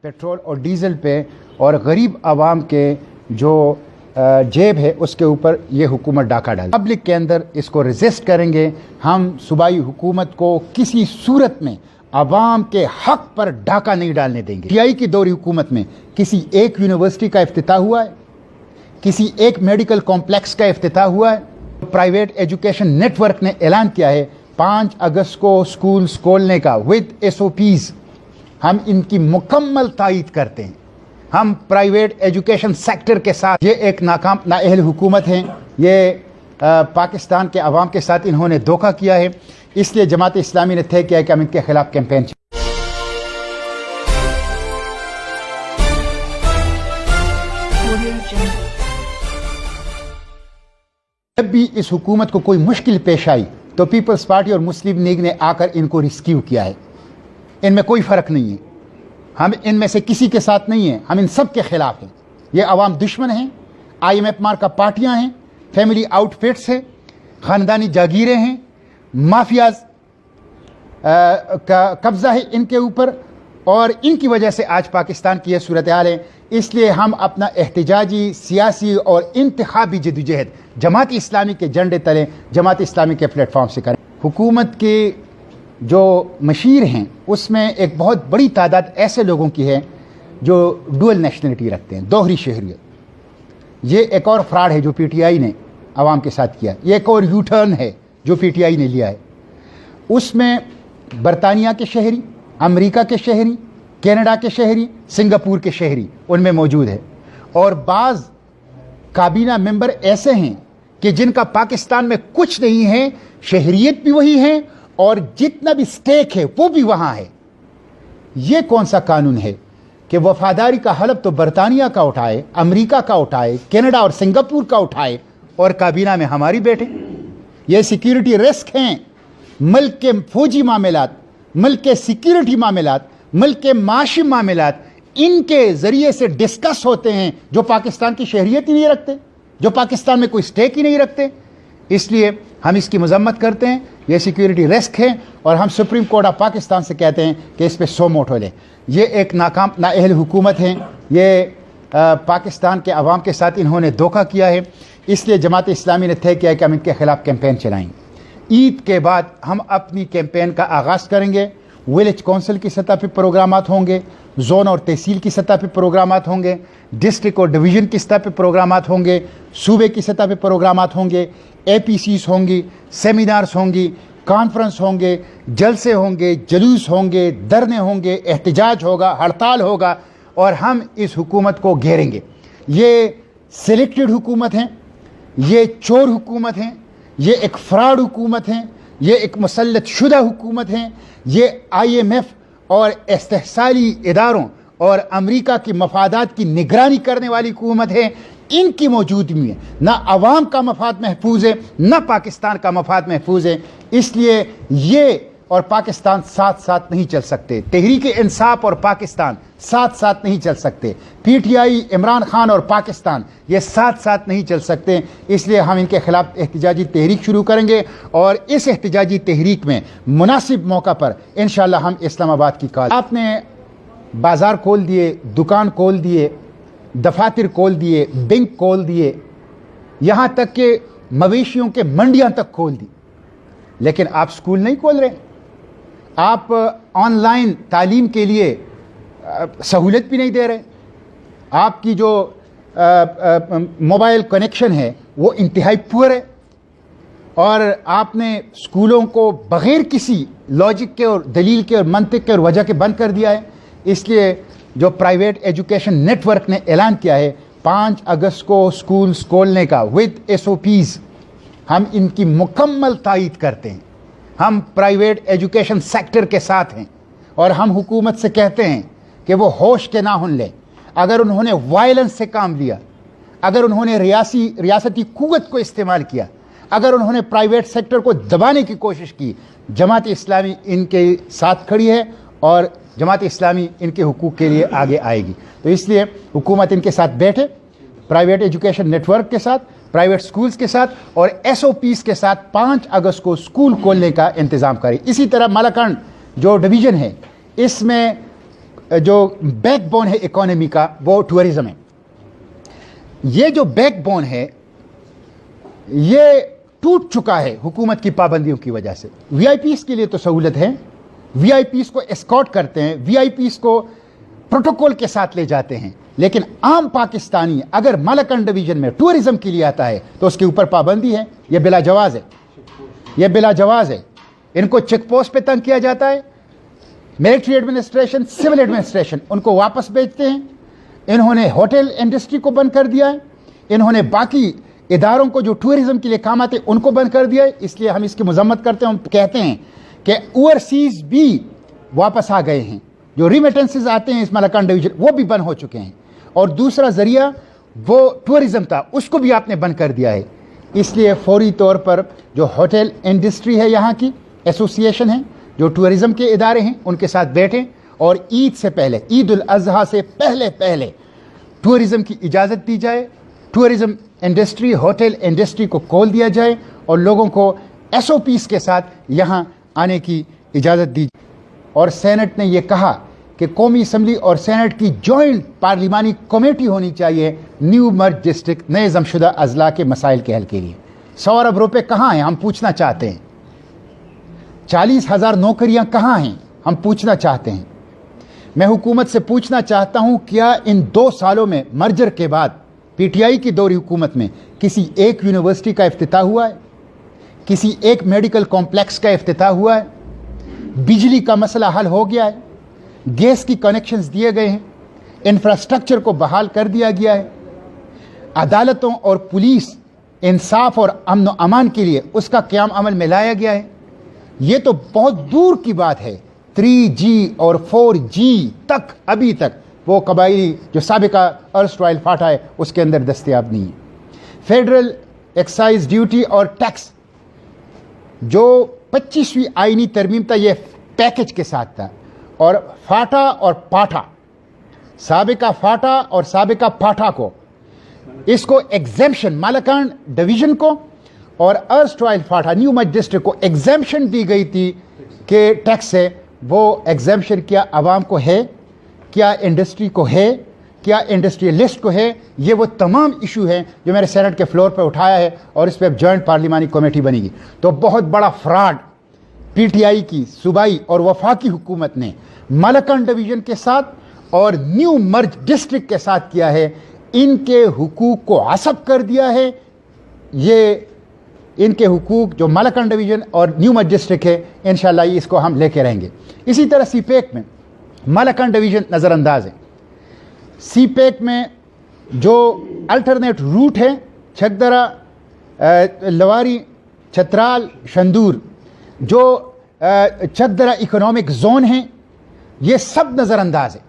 Petrol और diesel पे और गरीब आवाम के जो जेब है उसके ऊपर ये हुकूमत डाका डाले। पब्लिक के अंदर इसको रेजिस्ट करेंगे। हम सूबाई हुकूमत को किसी सूरत में आवाम के हक पर डाका नहीं डालने देंगे। पीटीआई की दौरी हुकूमत में किसी एक यूनिवर्सिटी का इफ्तिताह हुआ है, किसी एक मेडिकल कॉम्प्लेक्स का इफ्तिताह हुआ है। प्राइवेट एजुकेशन नेटवर्क ने ऐलान किया है 5 अगस्त को स्कूल्स खोलने का विद SOPs। हम इनकी मुकम्मल तायीद करते हैं। हम प्राइवेट एजुकेशन सेक्टर के साथ, ये एक नाकाम नाअहल हुकूमत है, ये पाकिस्तान के अवाम के साथ इन्होंने धोखा किया है। इसलिए जमात इस्लामी ने तय किया है कि हम इनके खिलाफ कैंपेन जब भी इस हुकूमत को कोई मुश्किल पेश आई तो पीपल्स पार्टी और मुस्लिम लीग ने आकर इनको रिस्क्यू किया है। इनमें कोई फ़र्क नहीं है। हम इनमें से किसी के साथ नहीं हैं, हम इन सब के खिलाफ हैं। ये अवाम दुश्मन हैं, IMF मार्का पार्टियां हैं, फैमिली आउटफिट्स हैं, ख़ानदानी जागीरें हैं, माफियाज का कब्ज़ा है इनके ऊपर और इनकी वजह से आज पाकिस्तान की यह सूरत हाल है। इसलिए हम अपना एहतजाजी, सियासी और इंतखाबी जदोजहद जमात इस्लामी के झंडे तले, जमात इस्लामी के प्लेटफॉर्म से करें। हुकूमत के जो मशीर हैं उसमें एक बहुत बड़ी तादाद ऐसे लोगों की है जो डुअल नेशनलिटी रखते हैं, दोहरी शहरियत। ये एक और फ्रॉड है जो PTI ने आवाम के साथ किया। ये एक और यू टर्न है जो PTI ने लिया है। उसमें बरतानिया के शहरी, अमेरिका के शहरी, कनाडा के शहरी, सिंगापुर के शहरी उनमें मौजूद है और बाज़ काबीना मेंबर ऐसे हैं कि जिनका पाकिस्तान में कुछ नहीं है, शहरियत भी वही है और जितना भी स्टेक है वो भी वहाँ है। ये कौन सा कानून है कि वफादारी का हलफ तो बरतानिया का उठाए, अमेरिका का उठाए, कनाडा और सिंगापुर का उठाए और काबीना में हमारी बैठे। ये सिक्योरिटी रिस्क हैं। मुल्क के फौजी मामलात, मुल्क के सिक्योरिटी मामलात, मुल्क के माशी मामलात इनके ज़रिए से डिस्कस होते हैं जो पाकिस्तान की शहरियत ही नहीं रखते, जो पाकिस्तान में कोई स्टेक ही नहीं रखते। इसलिए हम इसकी मजम्मत करते हैं। ये सिक्योरिटी रिस्क है और हम सुप्रीम कोर्ट ऑफ पाकिस्तान से कहते हैं कि इस पर 100 मोटो लें। ये एक नाकाम नाअहल हुकूमत है। ये पाकिस्तान के अवाम के साथ इन्होंने धोखा किया है। इसलिए जमात इस्लामी ने तय किया है कि हम इनके खिलाफ कैंपेन चलाएंगे। ईद के बाद हम अपनी कैंपेन का आगाज़ करेंगे। विलेज काउंसिल की सतह पर प्रोग्रामात होंगे, जोन और तहसील की सतह पर प्रोग्रामात होंगे, डिस्ट्रिक्ट और डिवीज़न की सतह पर प्रोग्रामात होंगे, सूबे की सतह पर प्रोग्रामात होंगे, APCs होंगी, सेमिनार्स होंगी, कॉन्फ्रेंस होंगे, जलसे होंगे, जुलूस होंगे, धरने होंगे, एहतजाज होगा, हड़ताल होगा और हम इस हुकूमत को घेरेंगे। ये सिलेक्टेड हुकूमत है, ये चोर हुकूमत है, ये एक फ्रॉड हुकूमत है, ये एक मुसल्लत शुदा हुकूमत है। ये IMF और इस्तेहसाली इदारों और अमेरिका की मफादात की निगरानी करने वाली हुकूमत है। इनकी मौजूदगी में ना अवाम का मफाद महफूज है, ना पाकिस्तान का मफाद महफूज है। इसलिए ये और पाकिस्तान साथ साथ नहीं चल सकते। तहरीक इंसाफ और पाकिस्तान साथ साथ नहीं चल सकते। PTI, इमरान खान और पाकिस्तान ये साथ साथ नहीं चल सकते। इसलिए हम इनके खिलाफ एहतजाजी तहरीक शुरू करेंगे और इस एहतजाजी तहरीक में मुनासिब मौका पर इंशाअल्लाह हम इस्लामाबाद की कॉल। आपने बाज़ार खोल दिए, दुकान खोल दिए, दफातर खोल दिए, बैंक खोल दिए, यहाँ तक कि मवेशियों के मंडियाँ तक खोल दी, लेकिन आप स्कूल नहीं खोल रहे। आप ऑनलाइन तालीम के लिए सहूलत भी नहीं दे रहे। आपकी जो मोबाइल कनेक्शन है वो इंतहाई पुअर है और आपने स्कूलों को बग़ैर किसी लॉजिक के और दलील के और मंतिक के और वजह के बंद कर दिया है। इसलिए जो प्राइवेट एजुकेशन नेटवर्क ने ऐलान किया है 5 अगस्त को स्कूल्स खोलने का विद SOPs, हम इनकी मुकम्मल तायीद करते हैं। हम प्राइवेट एजुकेशन सेक्टर के साथ हैं और हम हुकूमत से कहते हैं कि वो होश के नाखून लें। अगर उन्होंने वायलेंस से काम लिया, अगर उन्होंने रियासती कुव्वत को इस्तेमाल किया, अगर उन्होंने प्राइवेट सेक्टर को दबाने की कोशिश की, जमात इस्लामी इनके साथ खड़ी है और जमात इस्लामी इनके हुकूक के लिए आगे आएगी। तो इसलिए हुकूमत इनके साथ बैठे, प्राइवेट एजुकेशन नेटवर्क के साथ, प्राइवेट स्कूल्स के साथ और SOPs के साथ 5 अगस्त को स्कूल खोलने का इंतज़ाम करें। इसी तरह मलाकंड जो डिवीज़न है इसमें जो बैकबोन है इकोनॉमी का वो टूरिज्म है। ये जो बैकबोन है ये टूट चुका है हुकूमत की पाबंदियों की वजह से। वीआईपीज़ के लिए तो सहूलत है, वीआईपीज़ को एस्कॉर्ट करते हैं, वीआईपीज़ को प्रोटोकॉल के साथ ले जाते हैं, लेकिन आम पाकिस्तानी अगर मलकन डिवीजन में टूरिज्म के लिए आता है तो उसके ऊपर पाबंदी है। यह बिला जवाज़ है, यह बिला जवाज़ है। इनको चेक पोस्ट पे तंग किया जाता है, मिलिट्री एडमिनिस्ट्रेशन, सिविल एडमिनिस्ट्रेशन उनको वापस भेजते हैं। इन्होंने होटल इंडस्ट्री को बंद कर दिया है, इन्होंने बाकी इदारों को जो टूरिज्म के लिए काम आते उनको बंद कर दिया है। इसलिए हम इसकी मजम्मत करते हैं, हम कहते हैं कि ओवरसीज भी वापस आ गए हैं, जो रिमिटेंसेस आते हैं इस मलकान डिवीजन वो भी बंद हो चुके हैं, और दूसरा जरिया वो टूरिज्म था उसको भी आपने बंद कर दिया है। इसलिए फौरी तौर पर जो होटल इंडस्ट्री है, यहाँ की एसोसिएशन है, जो टूरिज्म के इदारे हैं, उनके साथ बैठें और ईद से पहले, ईद उल अज़हा से पहले टूरिज्म की इजाज़त दी जाए, टूरिज्म इंडस्ट्री, होटल इंडस्ट्री को खोल दिया जाए और लोगों को एसओपीज़ के साथ यहाँ आने की इजाज़त दी। और सेनेट ने यह कहा कि कौमी असम्बली और सेनेट की जॉइंट पार्लिमानी कमेटी होनी चाहिए न्यू मर्ज डिस्ट्रिक्ट नए जमशुदा अजला के मसाइल के हल के लिए। 100 अरब रुपये कहाँ हैं हम पूछना चाहते हैं, 40,000 नौकरियां कहाँ हैं हम पूछना चाहते हैं। मैं हुकूमत से पूछना चाहता हूं, क्या इन 2 सालों में मर्जर के बाद पीटीआई की दौरी हुकूमत में किसी एक यूनिवर्सिटी का इफ्तिताह हुआ है, किसी एक मेडिकल कॉम्प्लेक्स का इफ्तिताह हुआ है, बिजली का मसला हल हो गया है, गैस की कनेक्शंस दिए गए हैं, इंफ्रास्ट्रक्चर को बहाल कर दिया गया है, अदालतों और पुलिस इंसाफ और अमन व अमान के लिए उसका क़याम अमल में लाया गया है। ये तो बहुत दूर की बात है, 3G और 4G तक अभी तक वो कबायली जो साबिका अर्स्टवाइल फाटा है उसके अंदर दस्तयाब नहीं है। फेडरल एक्साइज ड्यूटी और टैक्स जो 25वीं आईनी तरमीम था ये पैकेज के साथ था, और फाटा और पाठा, साबिका फाटा और साबिका पाठा को इसको एग्जेम्पशन, मालकान डिवीजन को और अर्स्टवाइल फाटा न्यू मर्ज डिस्ट्रिक्ट को एग्जेम्पशन दी गई थी कि टैक्स से। वो एग्जेम्पशन क्या आवाम को है, क्या इंडस्ट्री को है, क्या इंडस्ट्रियलिस्ट को है? ये वो तमाम इशू हैं जो मेरे सेनेट के फ्लोर पर उठाया है और इस पर जॉइंट पार्लिमानी कमेटी बनेगी। तो बहुत बड़ा फ्रॉड पीटीआई की सूबाई और वफाकी हुकूमत ने मलकन डिवीजन के साथ और न्यू मर्ज डिस्ट्रिक्ट के साथ किया है। इनके हुकूक को हसब कर दिया है। ये इनके हुकूक जो मलकन डिवीजन और न्यू मर्ज डिस्ट्रिक्ट है, इंशाअल्लाह इसको हम लेके रहेंगे। इसी तरह सीपेक में मलकन डिवीजन नज़रअंदाज है। सीपेक में जो अल्टरनेट रूट है, छकदरा, लवारी, छतराल, शंदूर, जो छकदरा इकोनॉमिक जोन है, ये सब नज़रअंदाज है।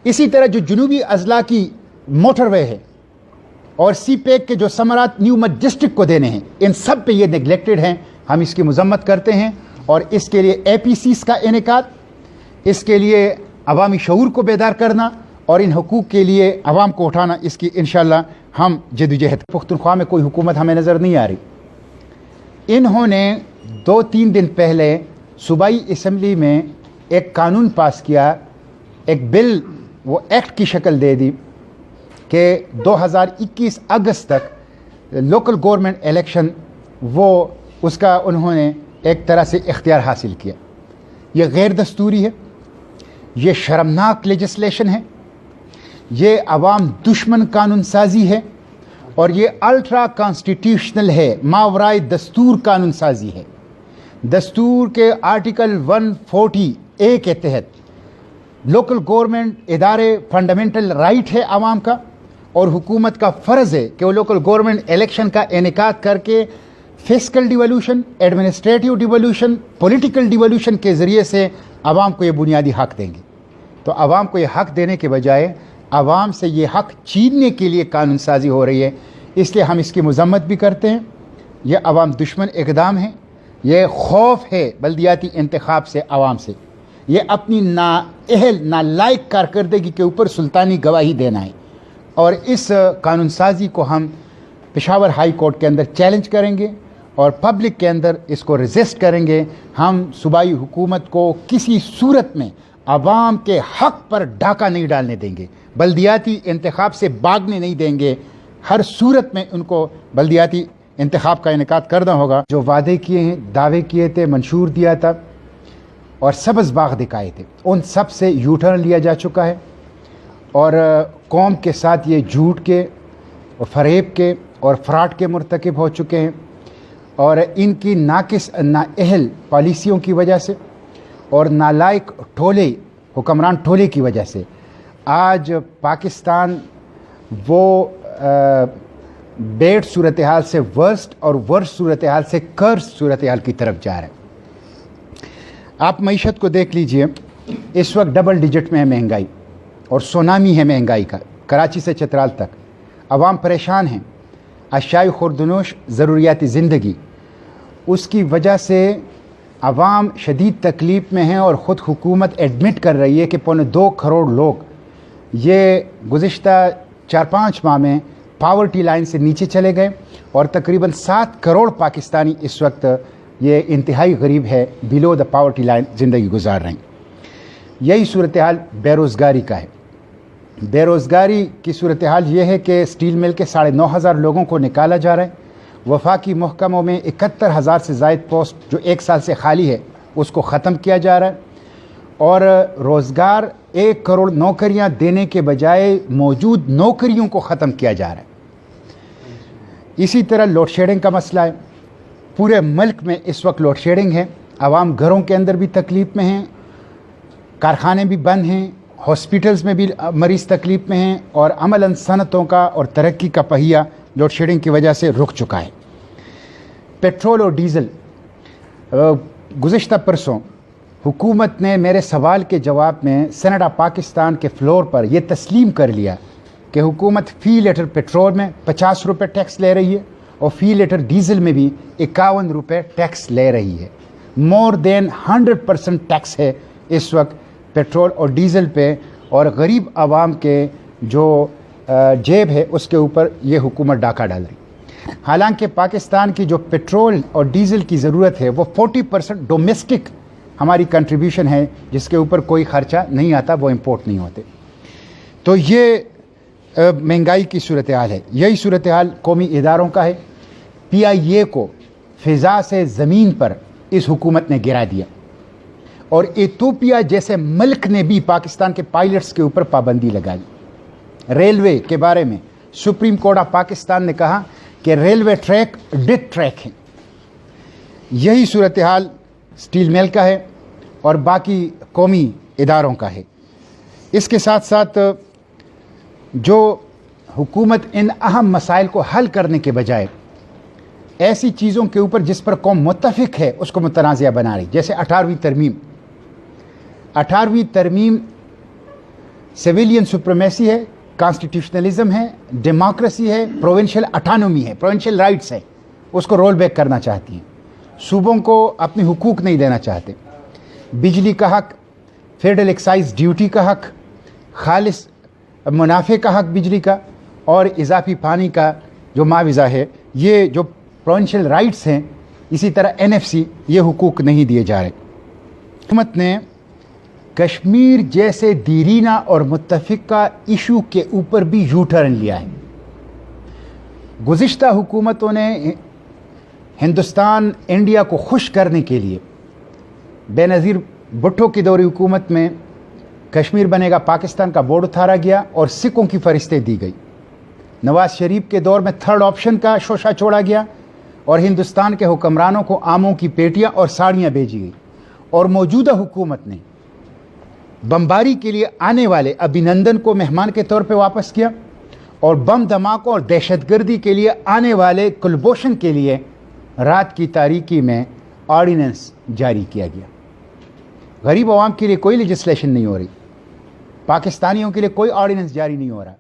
इसी तरह जो जुनूबी अजला की मोटरवे है और सीपेक के जो समरात न्यू मर्ज डिस्ट्रिक्ट को देने हैं, इन सब पे ये नेगलेक्टेड हैं। हम इसकी मजम्मत करते हैं और इसके लिए APCs का इनेकाद, इसके लिए अवामी शऊर को बेदार करना और इन हकूक़ के लिए अवाम को उठाना, इसकी इंशाअल्लाह हम जदोजहद। पुख्तनख्वा में कोई हुकूमत हमें नज़र नहीं आ रही। इन्होंने 2-3 दिन पहले सूबाई असम्बली में एक कानून पास किया, एक बिल, वो एक्ट की शक्ल दे दी कि 2021 अगस्त तक लोकल गवर्नमेंट इलेक्शन, वो उसका उन्होंने एक तरह से इख्तियार हासिल किया। ये गैर दस्तूरी है, ये शर्मनाक लेजिस्लेशन है, ये अवाम दुश्मन कानून साजी है और ये अल्ट्रा कॉन्स्टिट्यूशनल है, मावराए दस्तूर कानून साजी है। दस्तूर के आर्टिकल 140A के तहत लोकल गवर्नमेंट इदारे फंडामेंटल राइट है आवाम का, और हुकूमत का फ़र्ज़ है कि वो लोकल गवर्नमेंट इलेक्शन का इनेकाद करके fiscal devolution, administrative devolution, political devolution के ज़रिए से आवाम को ये बुनियादी हक़ देंगे। तो आवाम को ये हक़ देने के बजाय आवाम से ये हक़ छीनने के लिए कानून साजी हो रही है। इसलिए हम इसकी मजम्मत भी करते हैं। यह आवाम दुश्मन इक़दाम है, ये खौफ है बल्दियाती इंतखाब से आवाम से, ये अपनी नाअहल नालायक कारकर्दगी के ऊपर सुल्तानी गवाही देना है। और इस कानून साजी को हम पेशावर हाई कोर्ट के अंदर चैलेंज करेंगे और पब्लिक के अंदर इसको रेजिस्ट करेंगे। हम सूबाई हुकूमत को किसी सूरत में عوام کے حق پر ڈاکہ نہیں ڈالنے دیں گے، بلدیاتی انتخاب سے بھاگنے نہیں دیں گے، ہر صورت میں ان کو بلدیاتی انتخاب کا انعقاد کرنا ہوگا۔ جو وعدے کیے ہیں، دعوے کیے تھے، منشور دیا تھا اور سبز باغ دکھائے تھے، ان سب سے یو ٹرن لیا جا چکا ہے اور قوم کے ساتھ یہ جھوٹ کے اور فریب کے اور فراڈ کے مرتکب ہو چکے ہیں، اور ان کی ناقص نااہل پالیسیوں کی وجہ سے اور نالائق ٹولے حکمران ٹولے کی وجہ سے آج پاکستان وہ بیڈ صورتحال سے ورسٹ اور ورسٹ صورتحال سے کرس صورتحال کی طرف جا رہے ہیں۔ آپ معیشت کو دیکھ لیجئے، اس وقت ڈبل ڈیجٹ میں ہے مہنگائی اور سونامی ہے مہنگائی کا، کراچی سے چترال تک عوام پریشان ہیں، اشیاء خوردنوش، ضروریات زندگی، اس کی وجہ سے عوام شدید تکلیف میں ہیں، اور خود حکومت ایڈمٹ کر رہی ہے کہ 2.25 کروڑ لوگ یہ گزشتہ 4-5 ماہ میں پاورٹی لائن سے نیچے چلے گئے، اور تقریباً 7 کروڑ پاکستانی اس وقت یہ انتہائی غریب ہے، بلو دا پاورٹی لائن زندگی گزار رہے ہیں۔ یہی صورتحال بے روزگاری کا ہے۔ بے روزگاری کی صورتحال یہ ہے کہ سٹیل مل کے 9,500 لوگوں کو نکالا جا رہا ہے، وفاقی محکموں میں 71,000 سے زائد پوسٹ جو 1 سال سے خالی ہے اس کو ختم کیا جا رہا ہے، اور روزگار 1 کروڑ نوکریاں دینے کے بجائے موجود نوکریوں کو ختم کیا جا رہا ہے۔ اسی طرح لوڈ شیڈنگ کا مسئلہ ہے، پورے ملک میں اس وقت لوڈ شیڈنگ ہے، عوام گھروں کے اندر بھی تکلیف میں ہیں، کارخانے بھی بند ہیں، ہاسپٹلز میں بھی مریض تکلیف میں ہیں، اور عملاً صنعتوں کا اور ترقی کا پہیہ لوڈ شیڈنگ کی وجہ سے رک چکا ہے۔ پیٹرول اور ڈیزل، گزشتہ پرسوں حکومت نے میرے سوال کے جواب میں سینیٹ آف پاکستان کے فلور پر یہ تسلیم کر لیا کہ حکومت فی لیٹر پیٹرول میں 50 روپے ٹیکس لے رہی ہے اور فی لیٹر ڈیزل میں بھی 51 روپے ٹیکس لے رہی ہے۔ مور دین 100% ٹیکس ہے اس وقت پیٹرول اور ڈیزل پہ، اور غریب عوام کے جو جیب ہے اس کے اوپر یہ حکومت ڈاکہ ڈال رہی۔ حالانکہ پاکستان کی جو پیٹرول اور ڈیزل کی ضرورت ہے وہ 40% ڈومیسٹک ہماری کنٹریبیوشن ہے، جس کے اوپر کوئی خرچہ نہیں آتا، وہ امپورٹ نہیں ہوتے۔ تو یہ مہنگائی کی صورتحال ہے۔ یہی صورتحال قومی اداروں کا ہے۔ PIA کو فضا سے زمین پر اس حکومت نے گرا دیا، اور ایتھوپیا جیسے ملک نے بھی پاکستان کے پائلٹس کے اوپر پابندی لگا دی۔ ریلوے کے بارے میں سپریم کورٹ آف پاکستان نے کہا کہ ریلوے ٹریک ڈٹ ٹریک ہیں۔ یہی صورتحال سٹیل مل کا ہے اور باقی قومی اداروں کا ہے۔ اس کے ساتھ ساتھ جو حکومت ان اہم مسائل کو حل کرنے کے بجائے ایسی چیزوں کے اوپر جس پر قوم متفق ہے اس کو متنازعہ بنا رہی، جیسے 18ویں ترمیم۔ 18ویں ترمیم سویلین سپریمیسی ہے، کانسٹیٹیوشنلزم ہے، ڈیموکریسی ہے، پروونشل اٹانومی ہے، پروونشل رائٹس ہے، اس کو رول بیک کرنا چاہتی ہیں۔ صوبوں کو اپنی حقوق نہیں دینا چاہتے۔ بجلی کا حق، فیڈرل ایکسائز ڈیوٹی کا حق، خالص منافع کا حق بجلی کا، اور اضافی پانی کا جو معاوضہ ہے، یہ جو پروونشل رائٹس ہیں، اسی طرح NFC، یہ حقوق نہیں دیے جا رہے۔ حکومت نے کشمیر جیسے دیرینہ اور متفقہ ایشو کے اوپر بھی یو ٹرن لیا ہے۔ گزشتہ حکومتوں نے ہندوستان انڈیا کو خوش کرنے کے لیے، بے نظیر بھٹو کی دوری حکومت میں کشمیر بنے گا پاکستان کا بورڈ اتارا گیا اور سکھوں کی فہرستیں دی گئی۔ نواز شریف کے دور میں 3rd آپشن کا شوشہ چھوڑا گیا اور ہندوستان کے حکمرانوں کو آموں کی پیٹیاں اور ساڑیاں بھیجی گئی، اور موجودہ حکومت نے بمباری کے لیے آنے والے ابھینندن کو مہمان کے طور پہ واپس کیا، اور بم دھماکوں اور دہشت گردی کے لیے آنے والے کلبھوشن کے لیے رات کی تاریکی میں آرڈیننس جاری کیا گیا۔ غریب عوام کے لیے کوئی لیجسلیشن نہیں ہو رہی، پاکستانیوں کے لیے کوئی آرڈیننس جاری نہیں ہو رہا۔